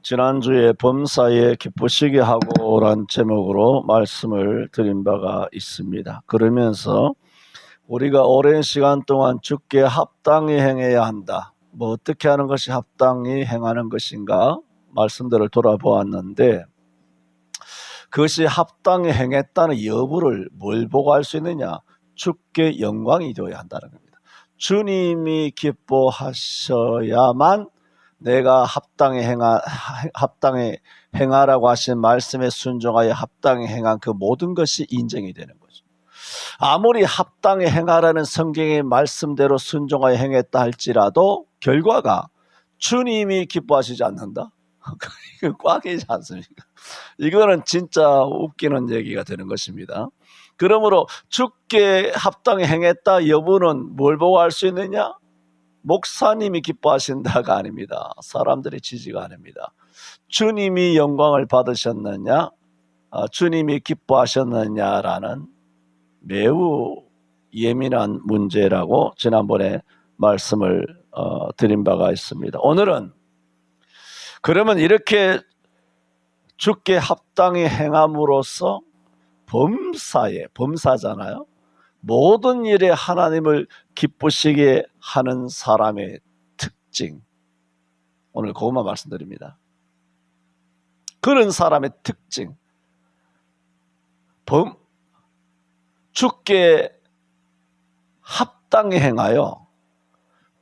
지난주에 범사에 기쁘시게 하고란 제목으로 말씀을 드린 바가 있습니다. 그러면서 우리가 오랜 시간 동안 주께 합당히 행해야 한다. 어떻게 하는 것이 합당히 행하는 것인가 말씀들을 돌아보았는데, 그것이 합당히 행했다는 여부를 뭘 보고 알 수 있느냐? 주께 영광이 되어야 한다는 겁니다. 주님이 기뻐하셔야만 내가 합당히 행하라고 하신 말씀에 순종하여 합당히 행한 그 모든 것이 인정이 되는 거죠. 아무리 합당히 행하라는 성경의 말씀대로 순종하여 행했다 할지라도 결과가 주님이 기뻐하시지 않는다? 이거 꽉이지 않습니까? 이거는 진짜 웃기는 얘기가 되는 것입니다. 그러므로 주께 합당히 행했다 여부는 뭘 보고 알 수 있느냐? 목사님이 기뻐하신다가 아닙니다. 사람들의 지지가 아닙니다. 주님이 영광을 받으셨느냐, 주님이 기뻐하셨느냐라는 매우 예민한 문제라고 지난번에 말씀을 드린 바가 있습니다. 오늘은 그러면 이렇게 주께 합당히 행함으로써 범사잖아요. 모든 일에 하나님을 기쁘시게 하는 사람의 특징, 오늘 그것만 말씀드립니다. 그런 사람의 특징, 주께 합당히 행하여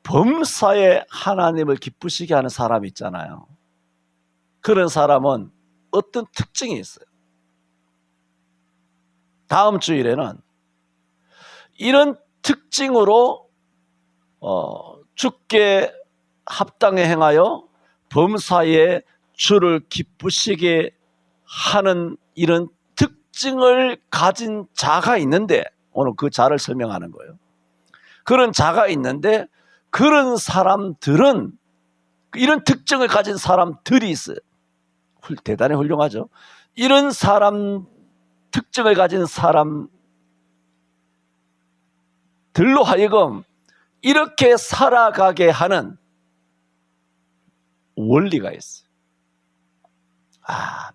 범사에 하나님을 기쁘시게 하는 사람이 있잖아요. 그런 사람은 어떤 특징이 있어요. 다음 주일에는 이런 특징으로 주께 합당히 행하여 범사에 주를 기쁘시게 하는 이런 특징을 가진 자가 있는데, 오늘 그 자를 설명하는 거예요. 그런 자가 있는데 그런 사람들은, 이런 특징을 가진 사람들이 있어요. 대단히 훌륭하죠. 이런 사람, 특징을 가진 사람들로 하여금 이렇게 살아가게 하는 원리가 있어요.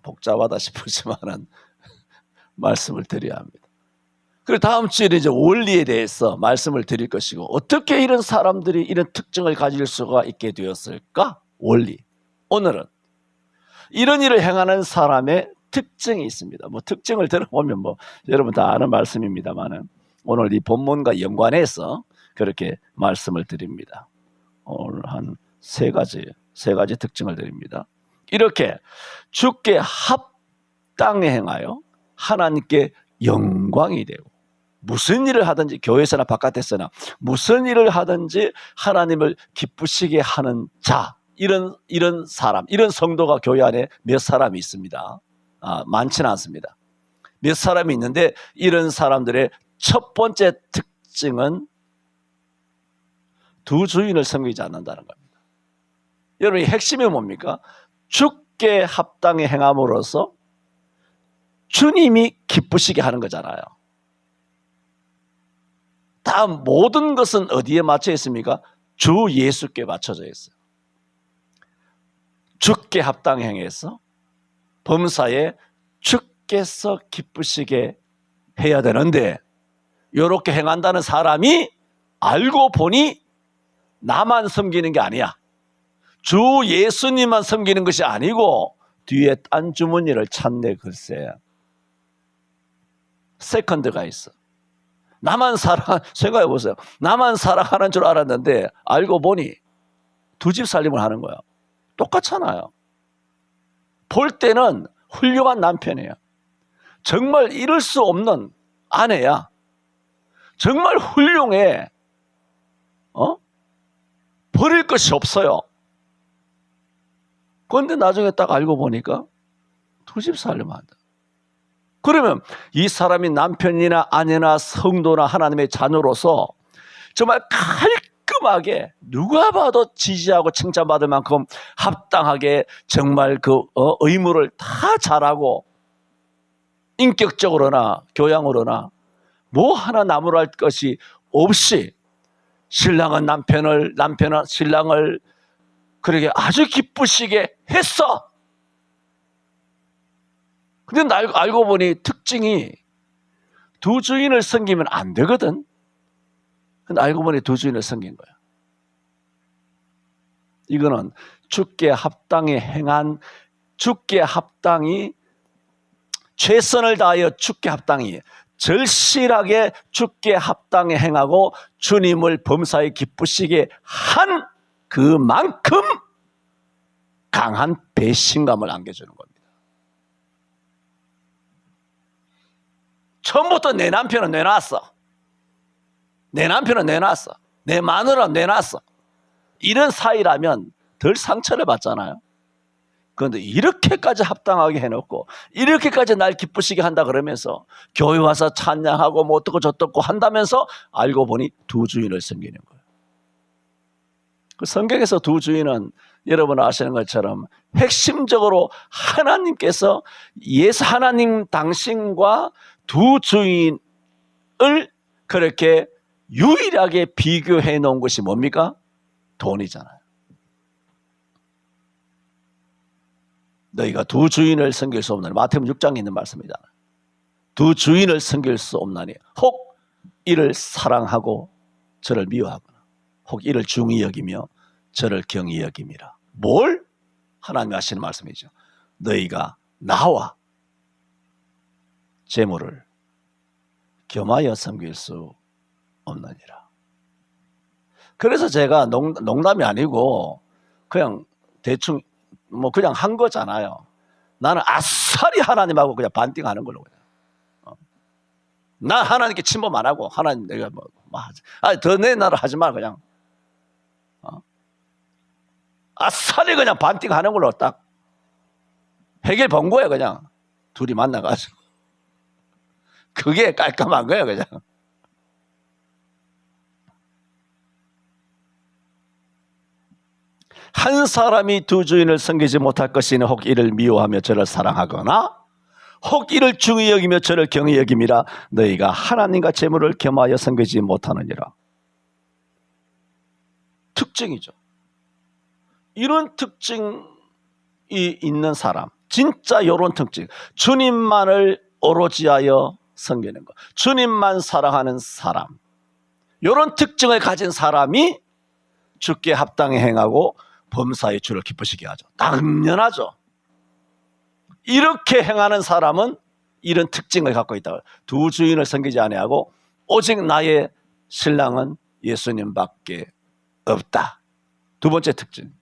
복잡하다 싶으지만은 말씀을 드려야 합니다. 그리고 다음 주에 이제 원리에 대해서 말씀을 드릴 것이고, 어떻게 이런 사람들이 이런 특징을 가질 수가 있게 되었을까? 원리. 오늘은 이런 일을 행하는 사람의 특징이 있습니다. 특징을 들어보면 여러분 다 아는 말씀입니다만은, 오늘 이 본문과 연관해서 그렇게 말씀을 드립니다. 오늘 한 세 가지 특징을 드립니다. 이렇게 주께 합당히 행하여 하나님께 영광이 되고, 무슨 일을 하든지 교회에서나 바깥에서나 무슨 일을 하든지 하나님을 기쁘시게 하는 자, 이런 사람, 이런 성도가 교회 안에 몇 사람이 있습니다. 많지는 않습니다. 몇 사람이 있는데, 이런 사람들의 첫 번째 특징은 두 주인을 섬기지 않는다는 겁니다. 여러분, 이 핵심이 뭡니까? 주께 합당히 행함으로써 주님이 기쁘시게 하는 거잖아요. 다음 모든 것은 어디에 맞춰 있습니까? 주 예수께 맞춰져 있어요. 주께 합당히 행해서 범사에 주께서 기쁘시게 해야 되는데, 이렇게 행한다는 사람이 알고 보니 나만 섬기는 게 아니야. 주 예수님만 섬기는 것이 아니고 뒤에 딴 주머니를 찾네. 글쎄, 세컨드가 있어. 생각해 보세요. 나만 사랑하는 줄 알았는데 알고 보니 두 집 살림을 하는 거야. 똑같잖아요. 볼 때는 훌륭한 남편이야. 정말 잃을 수 없는 아내야. 정말 훌륭해. 버릴 것이 없어요. 그런데 나중에 딱 알고 보니까 두 집 살림한다. 그러면 이 사람이 남편이나 아내나 성도나 하나님의 자녀로서 정말 깔끔하게 누가 봐도 지지하고 칭찬받을 만큼 합당하게 정말 그 의무를 다 잘하고, 인격적으로나 교양으로나 뭐 하나 나무랄 것이 없이 신랑은 신랑을 그렇게 아주 기쁘시게 했어. 근데 알고 보니 특징이 두 주인을 섬기면 안 되거든. 근데 알고 보니 두 주인을 섬긴 거야. 이거는 주께 합당히 행한, 주께 합당히 최선을 다하여 주께 합당히 절실하게 주께 합당히 행하고 주님을 범사에 기쁘시게 한 그만큼 강한 배신감을 안겨주는 겁니다. 처음부터 내 남편은 내놨어. 내 남편은 내놨어. 내 마누라는 내놨어. 이런 사이라면 덜 상처를 받잖아요. 그런데 이렇게까지 합당하게 해놓고 이렇게까지 날 기쁘시게 한다 그러면서 교회 와서 찬양하고 뭐 어떻고 저떻고 한다면서 알고 보니 두 주인을 섬기는 거예요. 그 성경에서 두 주인은 여러분 아시는 것처럼 핵심적으로 하나님께서 예수 하나님 당신과 두 주인을 그렇게 유일하게 비교해 놓은 것이 뭡니까? 돈이잖아요. 너희가 두 주인을 섬길 수 없나니, 마태복음 6장에 있는 말씀이잖아요. 두 주인을 섬길 수 없나니 혹 이를 사랑하고 저를 미워하거나 혹 이를 중히 여기며 저를 경히 여김이라. 뭘? 하나님이 하시는 말씀이죠. 너희가 나와 재물을 겸하여 섬길 수 없느니라. 그래서 제가 농담이 아니고 그냥 대충 뭐 그냥 한 거잖아요. 나는 아싸리 하나님하고 그냥 반띵하는 걸로 그냥. 나 하나님께 침범 안 하고 하나님 내가 뭐 하지. 더 내 나라 하지 마 그냥. 아싸리 그냥 반띵하는 걸로 딱 해결 본 거예요 그냥. 둘이 만나가지고. 그게 깔끔한 거예요 그냥. 한 사람이 두 주인을 섬기지 못할 것이니 혹 이를 미워하며 저를 사랑하거나 혹 이를 중히 여기며 저를 경히 여김이라. 너희가 하나님과 재물을 겸하여 섬기지 못하느니라. 특징이죠. 이런 특징이 있는 사람, 진짜 이런 특징, 주님만을 오로지하여 섬기는 것, 주님만 사랑하는 사람, 이런 특징을 가진 사람이 주께 합당히 행하고 범사에 주를 기쁘시게 하죠. 당연하죠. 이렇게 행하는 사람은 이런 특징을 갖고 있다. 두 주인을 섬기지 아니하고 오직 나의 신랑은 예수님밖에 없다. 두 번째 특징.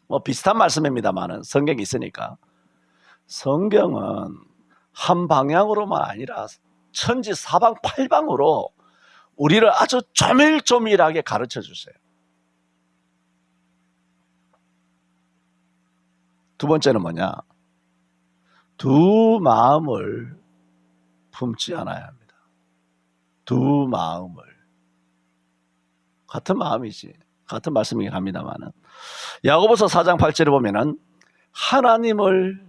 뭐 비슷한 말씀입니다만은 성경이 있으니까. 성경은 한 방향으로만 아니라 천지 사방팔방으로 우리를 아주 조밀조밀하게 가르쳐 주세요. 두 번째는 뭐냐? 두 마음을 품지 않아야 합니다. 두 마음을. 같은 마음이지. 같은 말씀이긴 합니다만은. 야고보서 4장 8절에 보면은 하나님을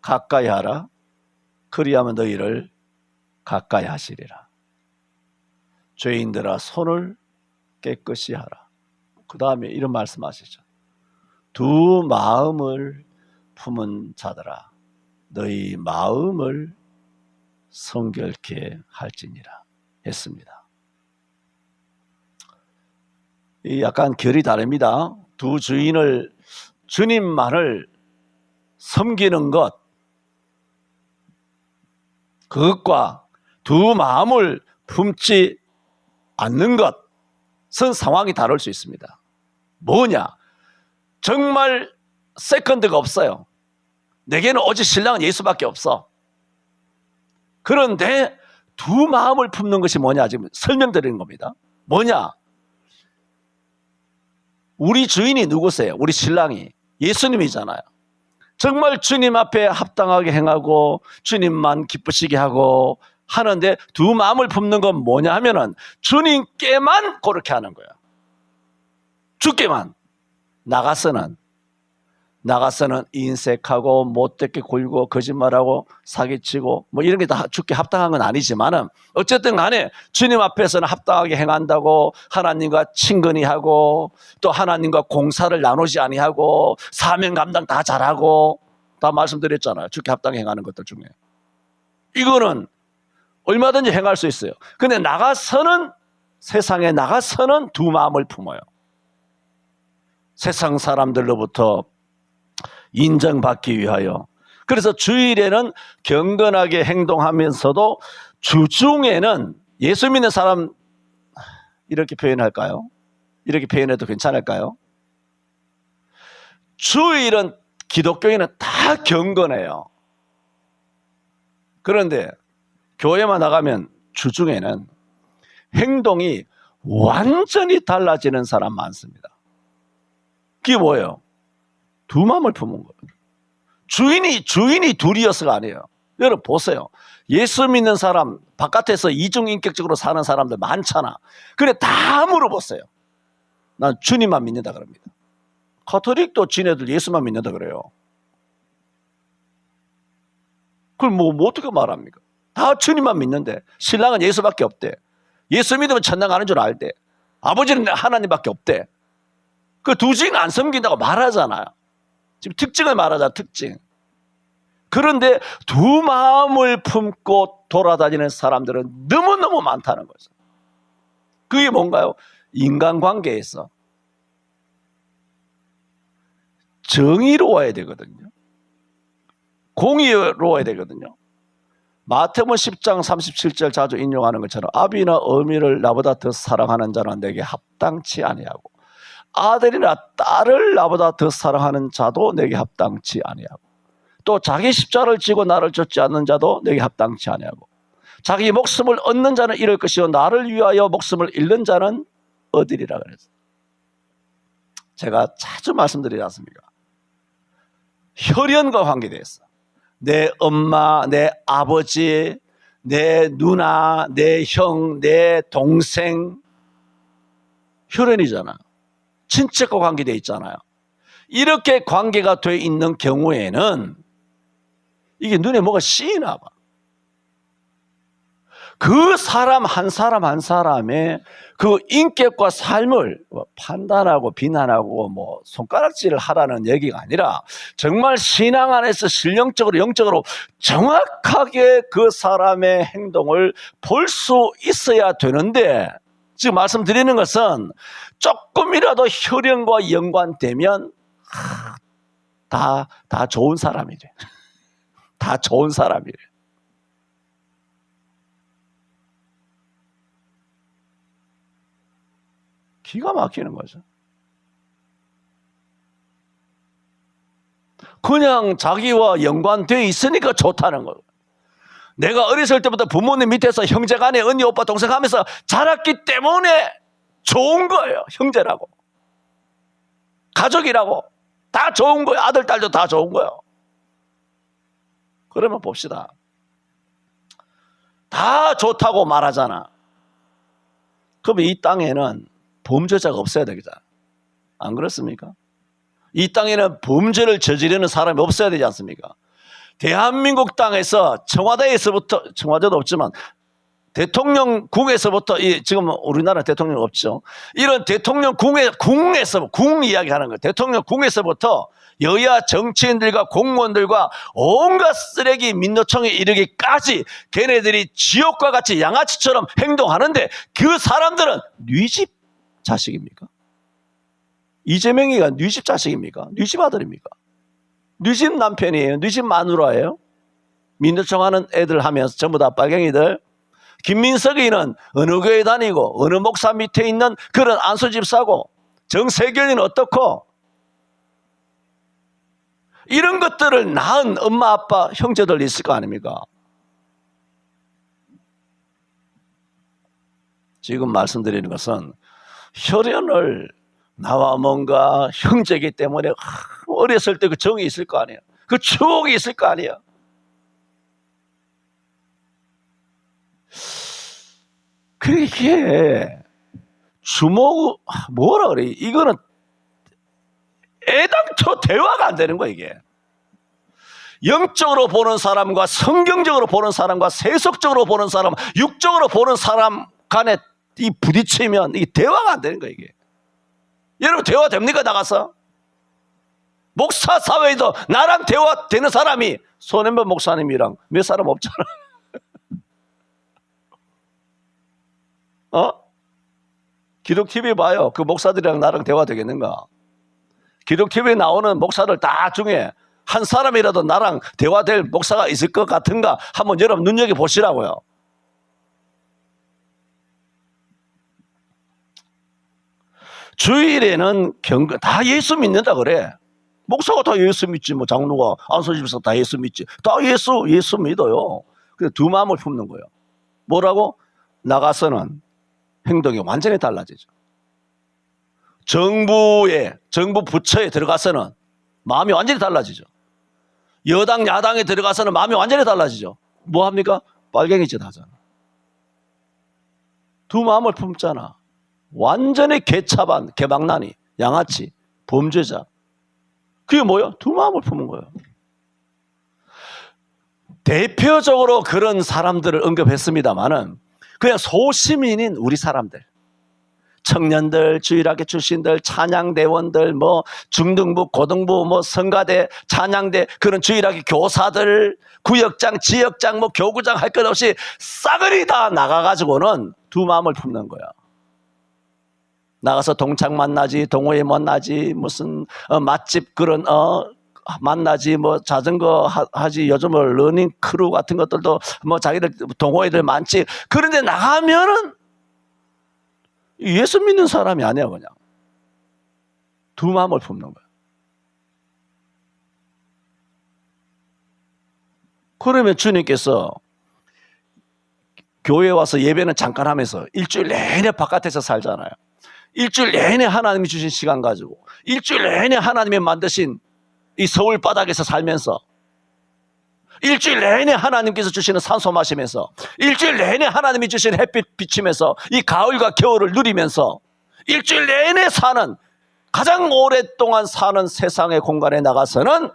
가까이 하라. 그리하면 너희를 가까이 하시리라. 죄인들아 손을 깨끗이 하라. 그 다음에 이런 말씀하시죠. 두 마음을 품은 자들아 너희 마음을 성결케 할지니라 했습니다. 약간 결이 다릅니다. 두 주인을 주님만을 섬기는 것, 그것과 두 마음을 품지 않는 것은 상황이 다를 수 있습니다. 뭐냐? 정말 세컨드가 없어요. 내게는 오직 신랑은 예수밖에 없어. 그런데 두 마음을 품는 것이 뭐냐? 지금 설명드리는 겁니다. 뭐냐? 우리 주인이 누구세요? 우리 신랑이 예수님이잖아요. 정말 주님 앞에 합당하게 행하고 주님만 기쁘시게 하고 하는데 두 마음을 품는 건 뭐냐 하면은 주님께만 그렇게 하는 거야. 주께만. 나가서는 인색하고 못되게 굴고 거짓말하고 사기치고 뭐 이런 게 다 주께 합당한 건 아니지만은 어쨌든 간에 주님 앞에서는 합당하게 행한다고 하나님과 친근히 하고 또 하나님과 공사를 나누지 아니하고 사명 감당 다 잘하고 다 말씀드렸잖아요. 주께 합당히 행하는 것들 중에. 이거는 얼마든지 행할 수 있어요. 근데 세상에 나가서는 두 마음을 품어요. 세상 사람들로부터 인정받기 위하여. 그래서 주일에는 경건하게 행동하면서도 주중에는 예수 믿는 사람, 이렇게 표현할까요? 이렇게 표현해도 괜찮을까요? 주일은 기독교인은 다 경건해요. 그런데 교회만 나가면 주중에는 행동이 완전히 달라지는 사람 많습니다. 그게 뭐예요? 두 마음을 품은 거예요. 주인이 둘이어서가 아니에요. 여러분 보세요. 예수 믿는 사람 바깥에서 이중인격적으로 사는 사람들 많잖아. 그래 다 물어보세요. 난 주님만 믿는다 그럽니다. 가톨릭도 지네들 예수만 믿는다 그래요. 그걸 뭐 어떻게 말합니까? 다 주님만 믿는데 신랑은 예수밖에 없대. 예수 믿으면 천당 가는 줄 알대. 아버지는 하나님밖에 없대. 그 두 주인 안 섬긴다고 말하잖아요. 지금 특징을 말하자, 특징. 그런데 두 마음을 품고 돌아다니는 사람들은 너무너무 많다는 거죠. 그게 뭔가요? 인간관계에서 정의로워야 되거든요. 공의로워야 되거든요. 마태복음 10장 37절 자주 인용하는 것처럼 아비나 어미를 나보다 더 사랑하는 자는 내게 합당치 아니하고 아들이나 딸을 나보다 더 사랑하는 자도 내게 합당치 아니하고 또 자기 십자가를 지고 나를 쫓지 않는 자도 내게 합당치 아니하고 자기 목숨을 얻는 자는 잃을 것이요 나를 위하여 목숨을 잃는 자는 얻으리라 그랬어요. 제가 자주 말씀드리지 않습니까? 혈연과 관계되어 있어. 내 엄마, 내 아버지, 내 누나, 내 형, 내 동생 혈연이잖아요. 친척과 관계되어 있잖아요. 이렇게 관계가 되어 있는 경우에는 이게 눈에 뭐가 씌이나 봐. 그 사람 한 사람의 그 인격과 삶을 판단하고 비난하고 뭐 손가락질을 하라는 얘기가 아니라 정말 신앙 안에서 신령적으로 영적으로 정확하게 그 사람의 행동을 볼 수 있어야 되는데 지금 말씀드리는 것은 조금이라도 혈연과 연관되면 다 좋은 사람이래. 다 좋은 사람이래. 기가 막히는 거죠. 그냥 자기와 연관되어 있으니까 좋다는 거예요. 내가 어렸을 때부터 부모님 밑에서 형제간에 언니, 오빠, 동생 하면서 자랐기 때문에 좋은 거예요. 형제라고. 가족이라고. 다 좋은 거예요. 아들, 딸도 다 좋은 거예요. 그러면 봅시다. 다 좋다고 말하잖아. 그럼 이 땅에는 범죄자가 없어야 되겠다. 안 그렇습니까? 이 땅에는 범죄를 저지르는 사람이 없어야 되지 않습니까? 대한민국 땅에서 청와대도 없지만 대통령궁에서부터 지금 우리나라 대통령 없죠. 이런 대통령궁에서 궁 이야기하는 거예요. 대통령궁에서부터 여야 정치인들과 공무원들과 온갖 쓰레기 민노총에 이르기까지 걔네들이 지옥과 같이 양아치처럼 행동하는데 그 사람들은 네 집 자식입니까? 이재명이가 네 집 자식입니까? 네 집 아들입니까? 네 집 남편이에요? 네 집 마누라예요? 민노총 하는 애들 하면서 전부 다 빨갱이들. 김민석이는 어느 교회 다니고 어느 목사 밑에 있는 그런 안수집사고 정세균이는 어떻고 이런 것들을 낳은 엄마 아빠 형제들 있을 거 아닙니까? 지금 말씀드리는 것은 혈연을 나와 뭔가 형제이기 때문에 어렸을 때 그 정이 있을 거 아니에요. 그 추억이 있을 거 아니에요. 그게 뭐라 그래? 이거는 애당초 대화가 안 되는 거야, 이게. 영적으로 보는 사람과 성경적으로 보는 사람과 세속적으로 보는 사람, 육적으로 보는 사람 간에 이 부딪히면 이게 대화가 안 되는 거야, 이게. 여러분, 대화 됩니까, 나가서? 목사 사회에도 나랑 대화되는 사람이 손해만 목사님이랑 몇 사람 없잖아. 기독 TV 봐요. 그 목사들이랑 나랑 대화되겠는가? 기독 TV에 나오는 목사들 다 중에 한 사람이라도 나랑 대화될 목사가 있을 것 같은가? 한번 여러분 눈여겨보시라고요. 주일에는 다 예수 믿는다 그래. 목사가 다 예수 믿지, 뭐 장로가 안소집사 다 예수 믿지. 다 예수 믿어요. 그래서 두 마음을 품는 거예요. 뭐라고? 나가서는 행동이 완전히 달라지죠. 정부 부처에 들어가서는 마음이 완전히 달라지죠. 여당 야당에 들어가서는 마음이 완전히 달라지죠. 뭐 합니까? 빨갱이짓 하잖아. 두 마음을 품잖아. 완전히 개차반, 개망나니, 양아치, 범죄자. 그게 뭐예요? 두 마음을 품은 거예요. 대표적으로 그런 사람들을 언급했습니다마는 그냥 소시민인 우리 사람들, 청년들, 주일학교 출신들, 찬양대원들, 뭐 중등부, 고등부, 뭐 성가대, 찬양대, 그런 주일학교 교사들, 구역장, 지역장, 뭐 교구장 할 것 없이 싸그리 다 나가가지고는 두 마음을 품는 거야. 나가서 동창 만나지, 동호회 만나지, 무슨 맛집 그런 만나지, 뭐 자전거 하지, 요즘은 러닝 크루 같은 것들도 뭐 자기들 동호회들 많지. 그런데 나가면은 예수 믿는 사람이 아니야. 그냥 두 마음을 품는 거야. 그러면 주님께서 교회 와서 예배는 잠깐 하면서 일주일 내내 바깥에서 살잖아요. 일주일 내내 하나님이 주신 시간 가지고, 일주일 내내 하나님이 만드신 이 서울 바닥에서 살면서, 일주일 내내 하나님께서 주시는 산소 마시면서, 일주일 내내 하나님이 주신 햇빛 비치면서 이 가을과 겨울을 누리면서 일주일 내내 사는, 가장 오랫동안 사는 세상의 공간에 나가서는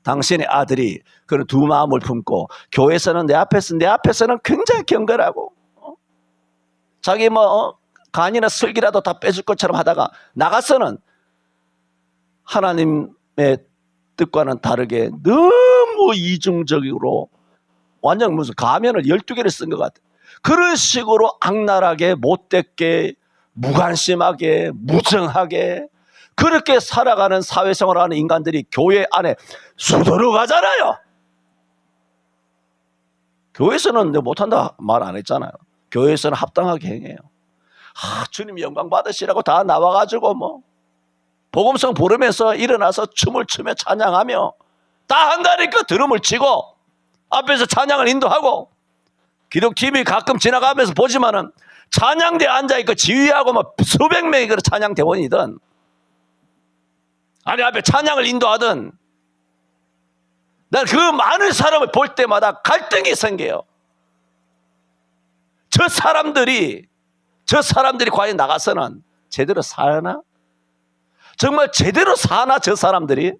당신의 아들이 그런 두 마음을 품고, 교회에서는 내 앞에서는 굉장히 경건하고 자기 뭐 간이나 슬기라도 다 빼줄 것처럼 하다가 나가서는 하나님의 뜻과는 다르게 너무 이중적으로 완전 무슨 가면을 12개를 쓴 것 같아요. 그런 식으로 악랄하게, 못됐게, 무관심하게, 무정하게 그렇게 살아가는 사회생활을 하는 인간들이 교회 안에 수두룩 하잖아요. 교회에서는 못한다 말 안 했잖아요. 교회에서는 합당하게 행해요. 주님 영광 받으시라고 다 나와가지고 뭐 복음성 부르면서 일어나서 춤을 추며 찬양하며 다 한다니까. 드럼을 치고 앞에서 찬양을 인도하고, 기독 TV 가끔 지나가면서 보지만은 찬양대에 앉아있고 지휘하고 막 수백 명이 그런 찬양대원이든 아니 앞에 찬양을 인도하든, 난 그 많은 사람을 볼 때마다 갈등이 생겨요. 저 사람들이 과연 나가서는 제대로 사나? 정말 제대로 사나? 저 사람들이?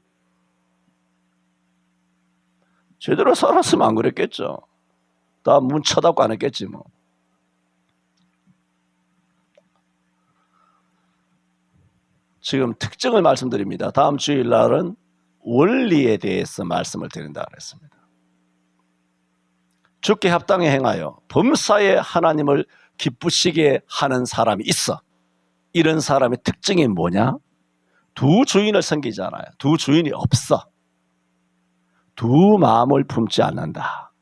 제대로 살았으면 안 그랬겠죠. 다 문 쳐닫고 안 했겠지 뭐. 지금 특징을 말씀드립니다. 다음 주일날은 원리에 대해서 말씀을 드린다 그랬습니다. 주께 합당히 행하여 범사에 하나님을 기쁘시게 하는 사람이 있어. 이런 사람의 특징이 뭐냐? 두 주인을 섬기잖아요. 두 주인이 없어. 두 마음을 품지 않는다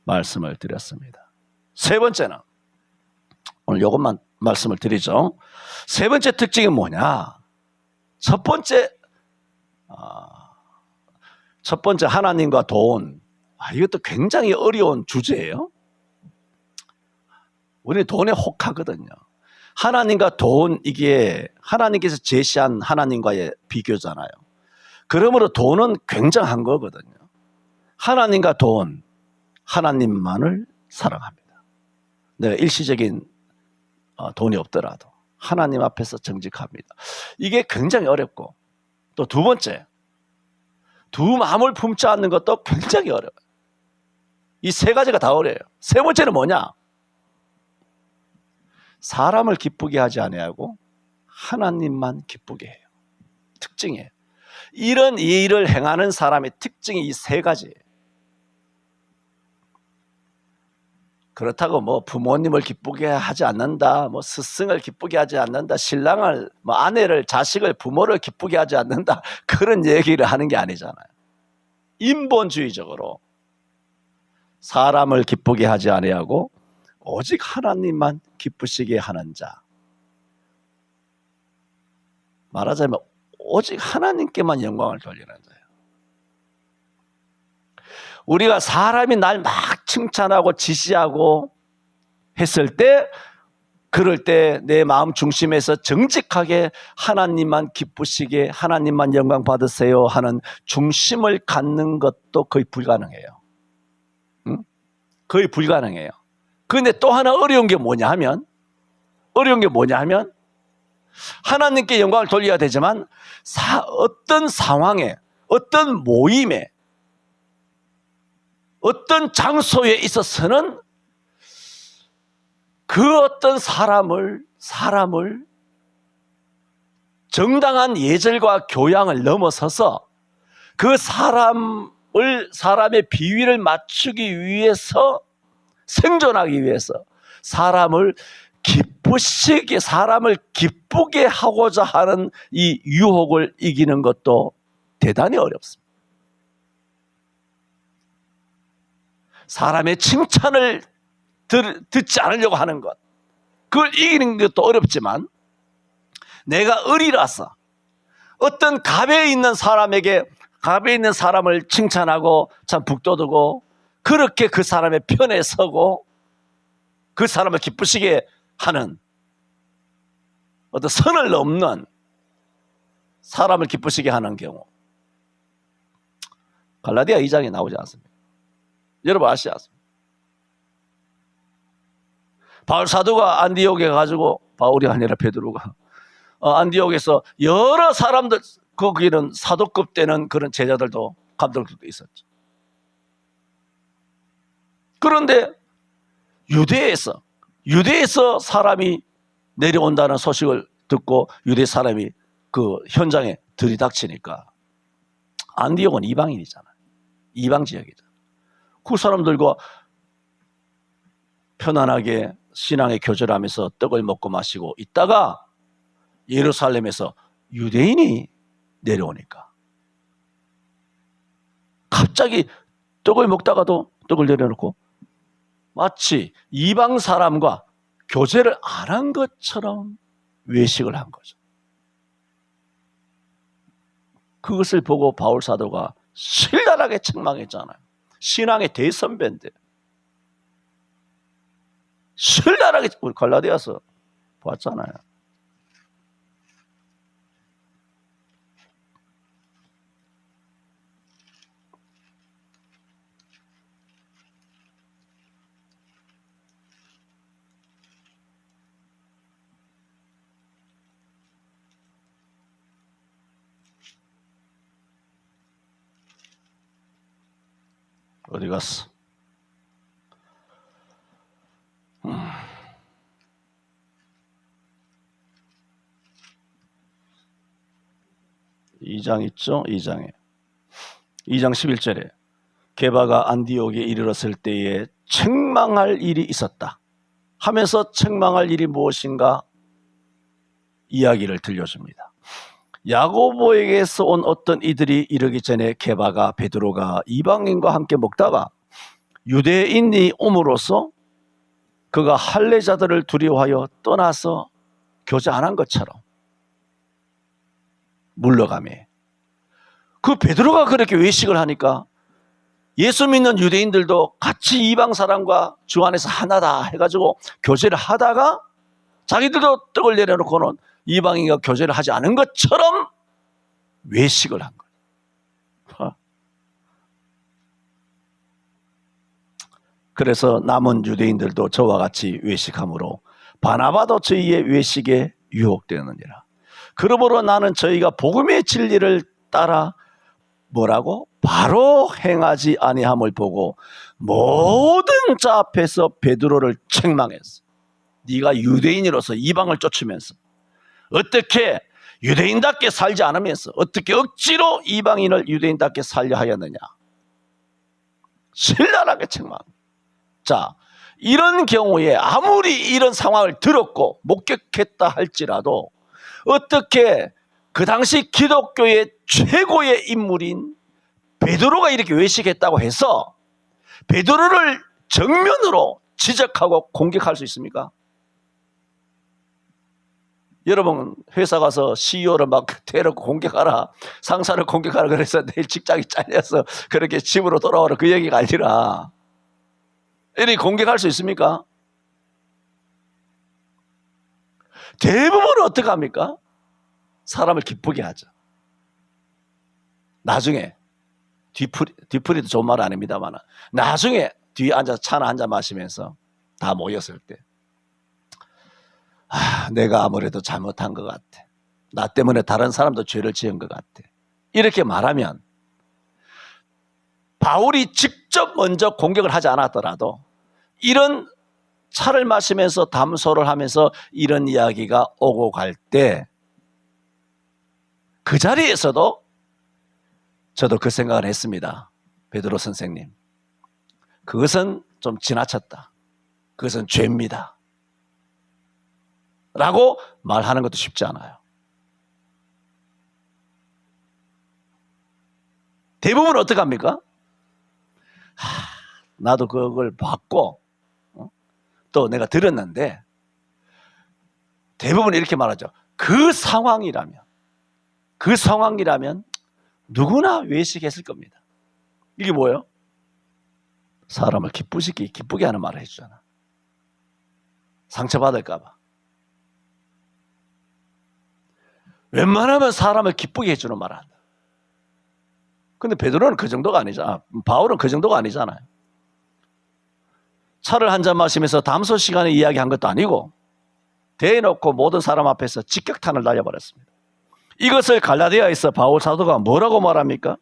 말씀을 드렸습니다. 세 번째는, 오늘 이것만 말씀을 드리죠. 세 번째 특징이 뭐냐? 첫 번째 하나님과 돈. 이것도 굉장히 어려운 주제예요. 우리 돈에 혹하거든요. 하나님과 돈, 이게 하나님께서 제시한 하나님과의 비교잖아요. 그러므로 돈은 굉장한 거거든요. 하나님과 돈, 하나님만을 사랑합니다. 내가 일시적인 돈이 없더라도 하나님 앞에서 정직합니다. 이게 굉장히 어렵고, 또 두 번째, 두 마음을 품지 않는 것도 굉장히 어려워요. 이 세 가지가 다 어려워요. 세 번째는 뭐냐? 사람을 기쁘게 하지 아니하고 하나님만 기쁘게 해요. 특징이에요. 이런 일을 행하는 사람의 특징이 이 세 가지예요. 그렇다고 뭐 부모님을 기쁘게 하지 않는다, 뭐 스승을 기쁘게 하지 않는다, 신랑을, 뭐 아내를, 자식을, 부모를 기쁘게 하지 않는다, 그런 얘기를 하는 게 아니잖아요. 인본주의적으로 사람을 기쁘게 하지 아니하고 오직 하나님만 기쁘시게 하는 자. 말하자면 오직 하나님께만 영광을 돌리는 자예요. 우리가 사람이 날 막 칭찬하고 지시하고 했을 때, 그럴 때 내 마음 중심에서 정직하게 하나님만 기쁘시게, 하나님만 영광 받으세요 하는 중심을 갖는 것도 거의 불가능해요. 응? 거의 불가능해요. 그런데 또 하나 어려운 게 뭐냐 하면 하나님께 영광을 돌려야 되지만 어떤 상황에, 어떤 모임에, 어떤 장소에 있어서는 그 어떤 사람을 정당한 예절과 교양을 넘어서서 그 사람의 비위를 맞추기 위해서, 생존하기 위해서 사람을 기쁘게 하고자 하는 이 유혹을 이기는 것도 대단히 어렵습니다. 사람의 칭찬을 듣지 않으려고 하는 것, 그걸 이기는 것도 어렵지만, 내가 을이라서 어떤 갑에 있는 사람을 칭찬하고 참 북돋우고, 그렇게 그 사람의 편에 서고 그 사람을 기쁘시게 하는, 어떤 선을 넘는 사람을 기쁘시게 하는 경우, 갈라디아 2장에 나오지 않습니까? 여러분 아시지 않습니까? 바울 사도가 안디옥에 가지고, 바울이 아니라 베드로가 안디옥에서 여러 사람들, 거기는 사도급 되는 그런 제자들도, 감독들도 있었죠. 그런데 유대에서 사람이 내려온다는 소식을 듣고 유대 사람이 그 현장에 들이닥치니까, 안디옥은 이방인이잖아요. 이방 지역이잖아요. 그 사람들과 편안하게 신앙의 교절하면서 떡을 먹고 마시고 있다가 예루살렘에서 유대인이 내려오니까 갑자기 떡을 먹다가도 떡을 내려놓고 마치 이방 사람과 교제를 안 한 것처럼 외식을 한 거죠. 그것을 보고 바울 사도가 신랄하게 책망했잖아요. 신앙의 대선배인데 신랄하게, 우리 갈라디아서 봤잖아요. 어디 갔어? 2장 있죠? 2장 11절에 게바가 안디옥에 이르렀을 때에 책망할 일이 있었다 하면서, 책망할 일이 무엇인가 이야기를 들려줍니다. 야고보에게서 온 어떤 이들이 이르기 전에 게바가, 베드로가 이방인과 함께 먹다가 유대인이 옴으로써 그가 할례자들을 두려워하여 떠나서 교제 안 한 것처럼 물러가매, 그 베드로가 그렇게 외식을 하니까 예수 믿는 유대인들도 같이 이방 사람과 주 안에서 하나다 해가지고 교제를 하다가 자기들도 떡을 내려놓고는 이방인과 교제를 하지 않은 것처럼 외식을 한 거예요. 그래서 남은 유대인들도 저와 같이 외식함으로 바나바도 저희의 외식에 유혹되느니라. 그러므로 나는 저희가 복음의 진리를 따라 뭐라고? 바로 행하지 아니함을 보고 모든 자 앞에서 베드로를 책망했어. 네가 유대인으로서 이방을 쫓으면서 어떻게 유대인답게 살지 않으면서 어떻게 억지로 이방인을 유대인답게 살려 하였느냐. 신랄하게 책망합니다. 자, 이런 경우에 아무리 이런 상황을 들었고 목격했다 할지라도 어떻게 그 당시 기독교의 최고의 인물인 베드로가 이렇게 외식했다고 해서 베드로를 정면으로 지적하고 공격할 수 있습니까? 여러분 회사 가서 CEO를 막 대놓고 공격하라, 상사를 공격하라 그래서 내일 직장이 잘려서 그렇게 집으로 돌아오라 그 얘기가 아니라 이렇게 공격할 수 있습니까? 대부분은 어떻게 합니까? 사람을 기쁘게 하죠. 나중에 뒤풀이도 좋은 말 아닙니다만 나중에 뒤에 앉아서 차나 한잔 마시면서 다 모였을 때 내가 아무래도 잘못한 것 같아. 나 때문에 다른 사람도 죄를 지은 것 같아. 이렇게 말하면 바울이 직접 먼저 공격을 하지 않았더라도 이런 차를 마시면서 담소를 하면서 이런 이야기가 오고 갈 때 그 자리에서도 저도 그 생각을 했습니다. 베드로 선생님, 그것은 좀 지나쳤다. 그것은 죄입니다. 라고 말하는 것도 쉽지 않아요. 대부분 어떻게 합니까? 나도 그걸 봤고 또 내가 들었는데 대부분 이렇게 말하죠. 그 상황이라면 누구나 외식했을 겁니다. 이게 뭐예요? 사람을 기쁘게 하는 말을 해주잖아. 상처받을까 봐. 웬만하면 사람을 기쁘게 해주는 말을 한다. 근데 베드로는 그 정도가 아니잖아. 바울은 그 정도가 아니잖아요. 차를 한잔 마시면서 담소 시간에 이야기한 것도 아니고 대놓고 모든 사람 앞에서 직격탄을 날려버렸습니다. 이것을 갈라디아에서 바울 사도가 뭐라고 말합니까?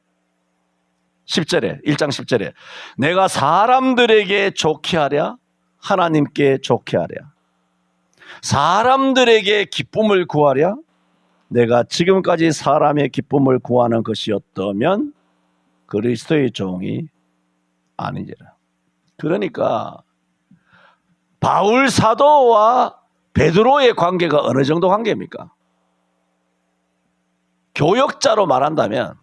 10절에 1장 10절에 내가 사람들에게 좋게 하랴 하나님께 좋게 하랴 사람들에게 기쁨을 구하랴 내가 지금까지 사람의 기쁨을 구하는 것이었다면 그리스도의 종이 아니니라. 그러니까 바울 사도와 베드로의 관계가 어느 정도 관계입니까? 교역자로 말한다면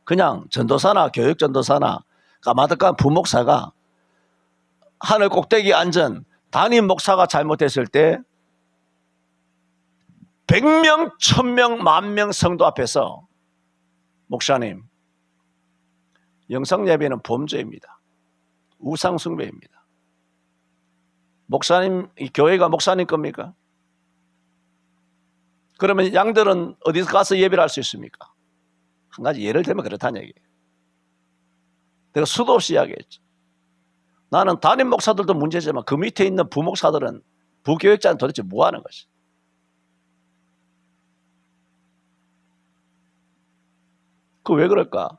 그냥 전도사나 교역 전도사나 까마득한 부목사가 하늘 꼭대기 앉은 담임 목사가 잘못했을 때 100명, 1000명, 10,000명 성도 앞에서 목사님, 영상예배는 범죄입니다. 우상숭배입니다. 목사님, 이 교회가 목사님 겁니까? 그러면 양들은 어디서 가서 예배를 할 수 있습니까? 한 가지 예를 들면 그렇다는 얘기예요. 내가 수도 없이 이야기했죠. 나는 담임 목사들도 문제지만 그 밑에 있는 부목사들은, 부교역자는 도대체 뭐 하는 것이? 그 왜 그럴까?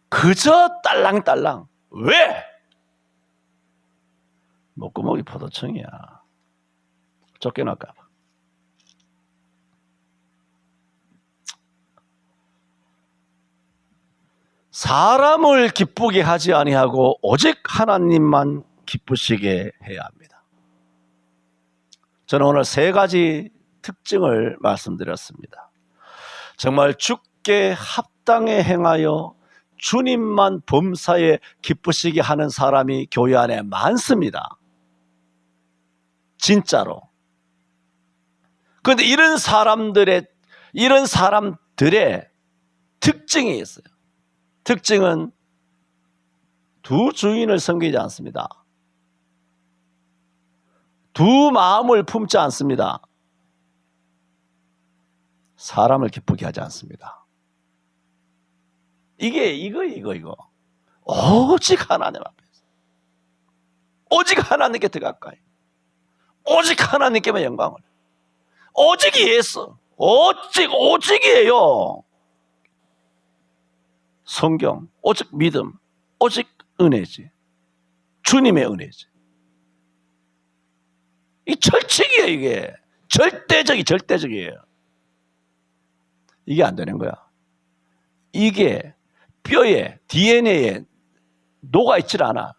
그저 딸랑딸랑. 왜? 목구멍이 포도청이야. 쫓겨날까 봐. 사람을 기쁘게 하지 아니하고 오직 하나님만 기쁘시게 해야 합니다. 저는 오늘 3가지 특징을 말씀드렸습니다. 정말 주께 합당에 행하여 주님만 범사에 기쁘시게 하는 사람이 교회 안에 많습니다. 진짜로. 그런데 이런 사람들의 특징이 있어요. 특징은 두 주인을 섬기지 않습니다. 두 마음을 품지 않습니다. 사람을 기쁘게 하지 않습니다. 이거. 오직 하나님 앞에서. 오직 하나님께 더 가까이. 오직 하나님께만 영광을. 오직 예수. 오직이에요. 성경, 오직 믿음, 오직 은혜지. 주님의 은혜지. 이 철칙이에요, 이게. 절대적이에요. 이게 안 되는 거야. 이게 뼈에 DNA에 녹아있질 않아.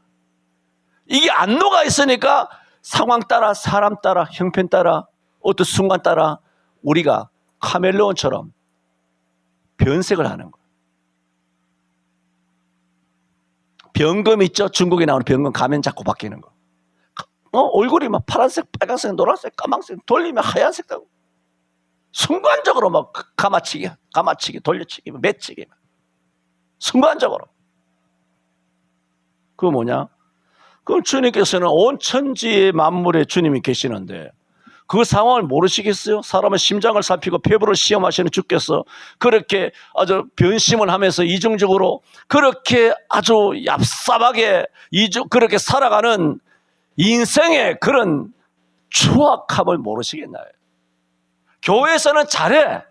이게 안 녹아있으니까 상황 따라 사람 따라 형편 따라 어떤 순간 따라 우리가 카멜레온처럼 변색을 하는 거야. 병금 있죠? 중국에 나오는 병금 가면 자꾸 바뀌는 거. 얼굴이 막 파란색, 빨간색, 노란색, 까만색 돌리면 하얀색 되고 순간적으로 막 가마치기, 돌려치기, 맺히기 순간적으로. 그거 뭐냐? 그럼 주님께서는 온 천지의 만물에 주님이 계시는데 그 상황을 모르시겠어요? 사람의 심장을 살피고 폐부를 시험하시는 주께서 그렇게 아주 변심을 하면서 이중적으로 그렇게 아주 얍삽하게 그렇게 살아가는 인생의 그런 추악함을 모르시겠나요? 교회에서는 잘해.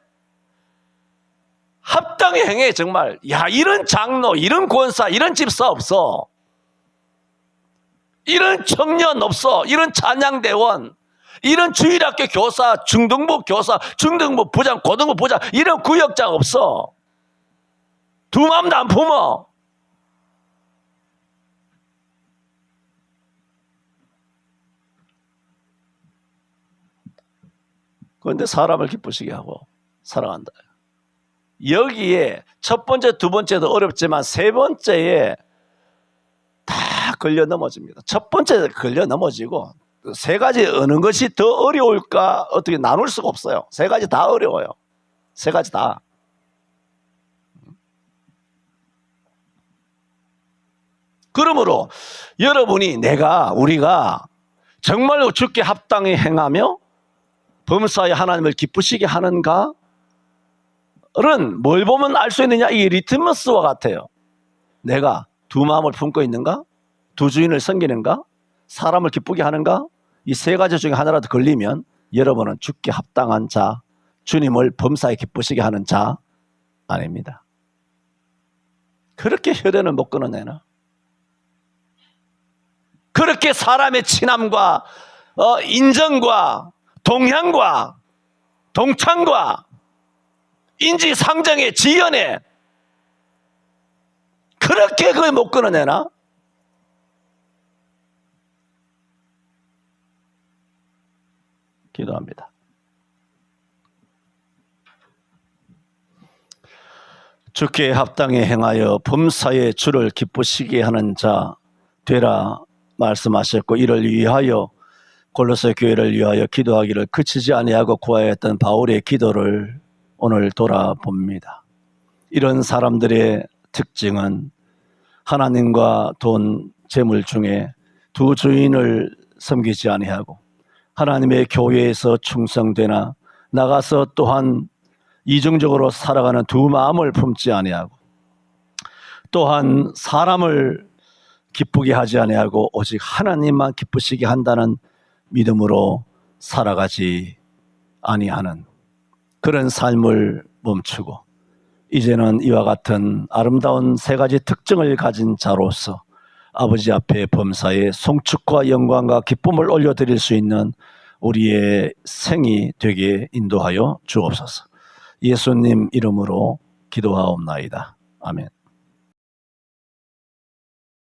합당히 행해. 정말. 야, 이런 장로, 이런 권사, 이런 집사 없어. 이런 청년 없어. 이런 찬양대원, 이런 주일학교 교사, 중등부 교사, 중등부 부장, 고등부 부장, 이런 구역장 없어. 두 마음도 안 품어. 그런데 사람을 기쁘시게 하고 살아간다. 여기에 첫 번째, 두 번째도 어렵지만 세 번째에 다 걸려 넘어집니다. 첫 번째 걸려 넘어지고 세 가지 어느 것이 더 어려울까 어떻게 나눌 수가 없어요. 세 가지 다 어려워요. 세 가지 다. 그러므로 여러분이 우리가 정말로 주께 합당히 행하며 범사에 하나님을 기쁘시게 하는가를 뭘 보면 알 수 있느냐? 이 리트머스와 같아요. 내가 두 마음을 품고 있는가? 두 주인을 섬기는가? 사람을 기쁘게 하는가? 이 세 가지 중에 하나라도 걸리면 여러분은 주께 합당한 자, 주님을 범사에 기쁘시게 하는 자 아닙니다. 그렇게 혈연을 못 끊어내나? 그렇게 사람의 친함과 인정과 동향과 동창과 인지상정의 지연에 그렇게 그걸 못 끊어내나? 기도합니다. 주께 합당히 행하여 범사에 주를 기쁘시게 하는 자 되라 말씀하셨고, 이를 위하여 골로새 교회를 위하여 기도하기를 그치지 아니하고 구하였던 바울의 기도를 오늘 돌아봅니다. 이런 사람들의 특징은 하나님과 돈, 재물 중에 두 주인을 섬기지 아니하고 하나님의 교회에서 충성되나 나가서 또한 이중적으로 살아가는 두 마음을 품지 아니하고 또한 사람을 기쁘게 하지 아니하고 오직 하나님만 기쁘시게 한다는 믿음으로 살아가지 아니하는 그런 삶을 멈추고 이제는 이와 같은 아름다운 세 가지 특징을 가진 자로서 아버지 앞에 범사에 송축과 영광과 기쁨을 올려드릴 수 있는 우리의 생이 되게 인도하여 주옵소서. 예수님 이름으로 기도하옵나이다. 아멘.